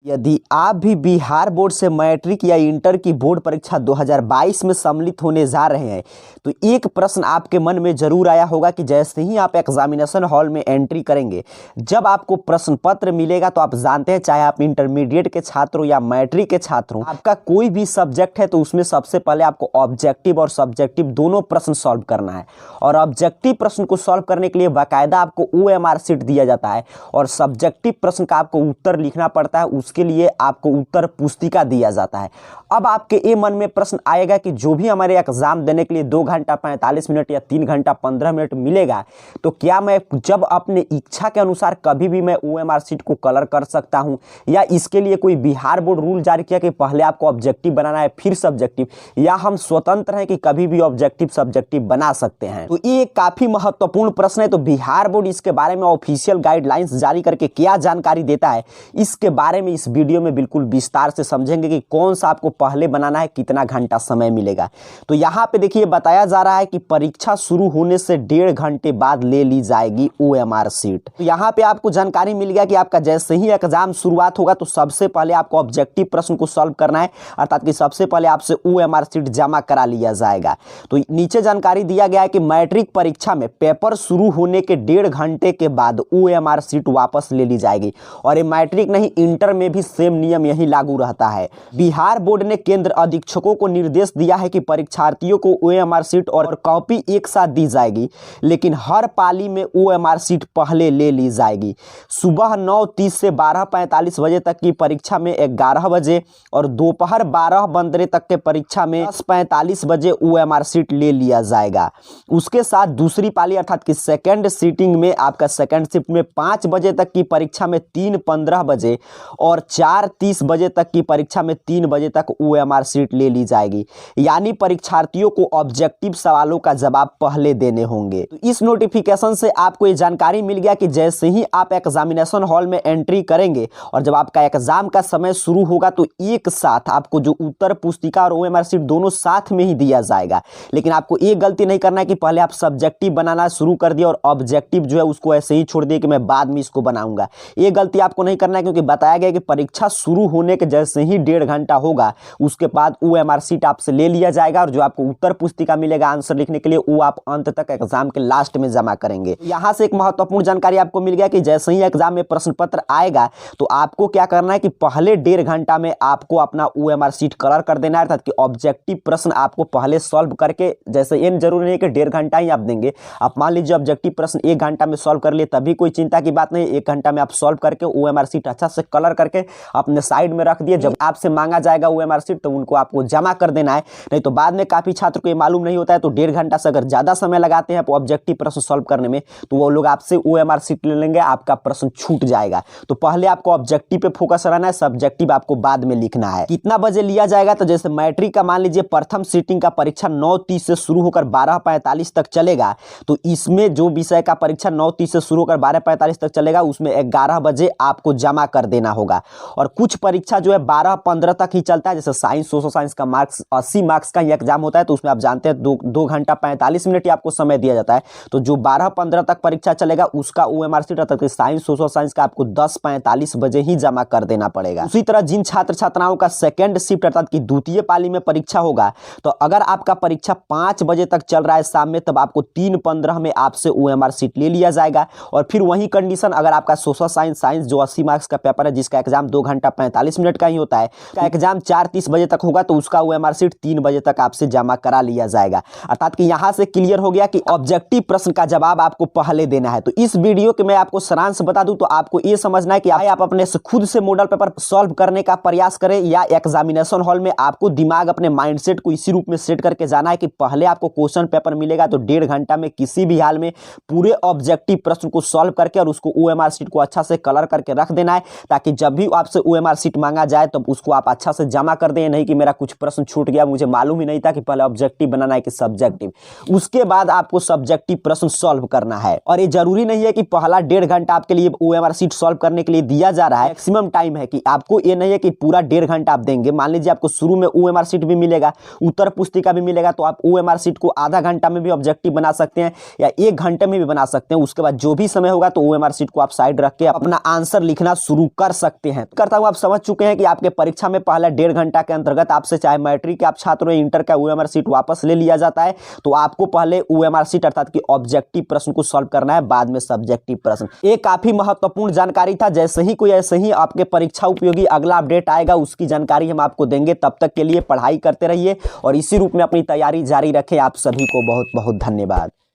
यदि आप भी बिहार बोर्ड से मैट्रिक या इंटर की बोर्ड परीक्षा 2022 में सम्मिलित होने जा रहे हैं तो एक प्रश्न आपके मन में जरूर आया होगा कि जैसे ही आप एग्जामिनेशन हॉल में एंट्री करेंगे, जब आपको प्रश्न पत्र मिलेगा तो आप जानते हैं चाहे आप इंटरमीडिएट के छात्र हो या मैट्रिक के छात्र हो, आपका कोई भी सब्जेक्ट है तो उसमें सबसे पहले आपको ऑब्जेक्टिव और सब्जेक्टिव दोनों प्रश्न सॉल्व करना है। और ऑब्जेक्टिव प्रश्न को सॉल्व करने के लिए बाकायदा आपको OMR शीट दिया जाता है और सब्जेक्टिव प्रश्न का आपको उत्तर लिखना पड़ता है, उसके लिए आपको उत्तर पुस्तिका दिया जाता है। अब आपके ये मन में प्रश्न आएगा कि जो भी हमारे एग्जाम देने के लिए 2 घंटा 45 मिनट या 3 घंटा 15 मिनट मिलेगा, तो क्या मैं जब अपने इच्छा के अनुसार कभी भी मैं OMR शीट को कलर कर सकता हूं, या इसके लिए कोई बिहार बोर्ड रूल जारी किया कि पहले आपको ऑब्जेक्टिव बनाना है फिर सब्जेक्टिव, या हम स्वतंत्र हैं कि कभी भी ऑब्जेक्टिव सब्जेक्टिव बना सकते हैं? तो ये काफी महत्वपूर्ण प्रश्न है। तो बिहार बोर्ड इसके बारे में ऑफिशियल गाइडलाइंस जारी करके क्या जानकारी देता है, इसके बारे में इस वीडियो में बिल्कुल विस्तार से समझेंगे कि कौन सा आपको पहले बनाना है, कितना घंटा समय मिलेगा। तो यहाँ पे देखिए बताया जा रहा है कि परीक्षा शुरू होने से 1.5 घंटे बाद ले ली जाएगी OMR शीट। तो यहाँ पे आपको जानकारी मिल गया कि आपका जैसे ही एग्जाम शुरुआत होगा तो सबसे पहले आपको ऑब्जेक्टिव प्रश्न को सॉल्व करना है, अर्थात कि सबसे पहले आपसे OMR शीट जमा करा लिया जाएगा। तो नीचे जानकारी दिया गया है कि मैट्रिक परीक्षा में पेपर शुरू होने के 1.5 घंटे के बाद OMR शीट वापस ले ली जाएगी। और ये मैट्रिक नहीं, इंटर में भी सेम नियम यही लागू रहता है। बिहार बोर्ड ने केंद्र अधीक्षकों को निर्देश दिया है कि परीक्षार्थियों को OMR शीट और कॉपी एक साथ दी जाएगी, लेकिन हर पाली में OMR शीट पहले ले ली जाएगी। सुबह 9:30 से 12:45 बजे तक की परीक्षा में 11 बजे और दोपहर 12 तक के परीक्षा में 10:45 बजे OMR शीट ले लिया जाएगा। उसके साथ दूसरी पाली अर्थात कि सेकेंड सीटिंग में आपका सेकेंड शिफ्ट में 5 बजे तक की परीक्षा में 3:15 बजे और 4:30 बजे तक की परीक्षा में 3 बजे तक OMR शीट ले ली जाएगी। यानी परीक्षार्थियों को ऑब्जेक्टिव सवालों का जवाब पहले देने होंगे। तो इस नोटिफिकेशन से आपको ये जानकारी मिल गया कि जैसे ही आप एग्जामिनेशन हॉल में एंट्री करेंगे और जब आपका एग्जाम का समय शुरू होगा तो एक साथ आपको जो उत्तर पुस्तिका और OMR शीट दोनों साथ में ही दिया जाएगा। लेकिन आपको ये गलती नहीं करना है कि पहले आप सब्जेक्टिव बनाना शुरू कर दिया और ऑब्जेक्टिव जो है उसको ऐसे ही छोड़ दिए कि मैं बाद में इसको बनाऊंगा। ये गलती आपको नहीं करना है, क्योंकि बताया गया कि परीक्षा शुरू होने के जैसे ही 1.5 घंटा होगा उसके बाद OMR शीट आपसे ले लिया जाएगा और जो आपको उत्तर पुस्तिका मिलेगा आंसर लिखने के लिए वो आप अंत तक एग्जाम के लास्ट में जमा करेंगे। यहाँ से एक महत्वपूर्ण जानकारी आपको मिल गया कि जैसे ही एग्जाम में प्रश्न पत्र आएगा तो आपको क्या करना है कि पहले 1.5 घंटा में आपको अपना OMR शीट कलर कर देना है, अर्थात कि ऑब्जेक्टिव प्रश्न आपको पहले सॉल्व करके, जैसे ये जरूरी नहीं कि 1.5 घंटा ही आप देंगे। आप मान लीजिए ऑब्जेक्टिव प्रश्न 1 घंटा में सॉल्व कर लिए तभी कोई चिंता की बात नहीं। 1 घंटा में आप सॉल्व करके OMR शीट अच्छा से कलर करके अपने साइड में रख दिए। जब आपसे मांगा जाएगा OMR शीट तो उनको आपको जमा कर देना है, नहीं तो बाद में काफी छात्र को ये मालूम नहीं होता है तो 1.5 घंटा से अगर ज्यादा समय लगाते हैं ऑब्जेक्टिव प्रश्न सॉल्व करने में तो वो लोग आपसे OMR शीट ले लेंगे, आपका प्रश्न छूट जाएगा। तो पहले आपको ऑब्जेक्टिव पे फोकस रहना है, सब्जेक्टिव आपको बाद में लिखना है। कितना बजे लिया जाएगा, तो जैसे मैट्रिक का मान लीजिए प्रथम सीटिंग का परीक्षा 9:30 से शुरू होकर 12:45 तक चलेगा, तो इसमें जो विषय का परीक्षा 9:30 से शुरू होकर 12:45 तक चलेगा उसमें 11 बजे आपको जमा कर देना होगा। और कुछ परीक्षा जो है 12:15 तक ही चलता है, जैसे साइंस सोशल साइंस का मार्क्स 80 मार्क्स का ही एग्जाम होता है तो उसमें आप जानते हैं 2 घंटा 45 मिनट ही आपको समय दिया जाता है। तो जो 12:15 तक परीक्षा चलेगा उसका OMR शीट अर्थात साइंस सोशल साइंस का आपको 10:45 बजे ही जमा कर देना पड़ेगा। उसी तरह जिन छात्र छात्राओं का सेकेंड शिफ्ट अर्थात कि द्वितीय पाली में परीक्षा होगा, तो अगर आपका परीक्षा 5 बजे तक चल रहा है शाम में, तब आपको 3:15 में आपसे OMR शीट ले लिया जाएगा। और फिर वही कंडीशन अगर आपका सोशल साइंस जो 80 मार्क्स का पेपर है जिसका एग्जाम 2 घंटा 45 मिनट का ही होता है, का एग्जाम 4:30 बजे तक होगा तो उसका OMR शीट 3 बजे तक आपसे जमा करा लिया जाएगा। अर्थात कि यहां से क्लियर हो गया कि ऑब्जेक्टिव प्रश्न का जवाब आपको पहले देना है। तो इस वीडियो के मैं आपको सारांश बता दूं तो आपको यह समझना है कि आप अपने से खुद से मॉडल पेपर सॉल्व करने का प्रयास करें या एग्जामिनेशन हॉल में आपको दिमाग अपने माइंडसेट को इसी रूप में सेट करके जाना है कि पहले आपको क्वेश्चन पेपर मिलेगा तो 1.5 घंटा में किसी भी हाल में पूरे ऑब्जेक्टिव प्रश्न को सॉल्व करके और उसको OMR शीट को अच्छा से कलर करके रख देना है, ताकि जब भी आपसे OMR शीट मांगा जाए तो उसको आप अच्छा से जमा कर दें। नहीं कि मेरा कुछ प्रश्न छूट गया, मुझे मालूम ही नहीं था कि पहले ऑब्जेक्टिव बनाना है कि सब्जेक्टिव, उसके बाद आपको सब्जेक्टिव प्रश्न सॉल्व करना है। और ये जरूरी नहीं है कि पहला 1.5 घंटा आपके लिए OMR शीट सॉल्व करने के लिए दिया जा रहा है। मैक्सिमम टाइम है कि आपको ये नहीं है कि पूरा 1.5 घंटा आप देंगे। मान लीजिए आपको शुरू में OMR शीट भी मिलेगा, उत्तर पुस्तिका भी मिलेगा, तो आप OMR शीट को आधा घंटा में भी ऑब्जेक्टिव बना सकते हैं या 1 घंटे में भी बना सकते हैं। उसके बाद जो भी समय होगा तो OMR शीट को आप साइड रख के अपना आंसर लिखना शुरू कर सकते हैं। हैं। करता हूँ आप समझ चुके हैं कि आपके परीक्षा में पहले 1.5 घंटा के अंतर्गत आपसे चाहे मैट्रिक के आप छात्र हैं, इंटर का ओएमआर शीट वापस ले लिया जाता है। तो आपको पहले ओएमआर शीट अर्थात कि ऑब्जेक्टिव प्रश्न को सॉल्व करना है, बाद में सब्जेक्टिव प्रश्न। ये काफी महत्वपूर्ण जानकारी था। जैसे ही कोई ऐसे ही आपके परीक्षा उपयोगी अगला अपडेट आएगा उसकी जानकारी हम आपको देंगे। तब तक के लिए पढ़ाई करते रहिए और इसी रूप में अपनी तैयारी जारी रखें। आप सभी को बहुत बहुत धन्यवाद।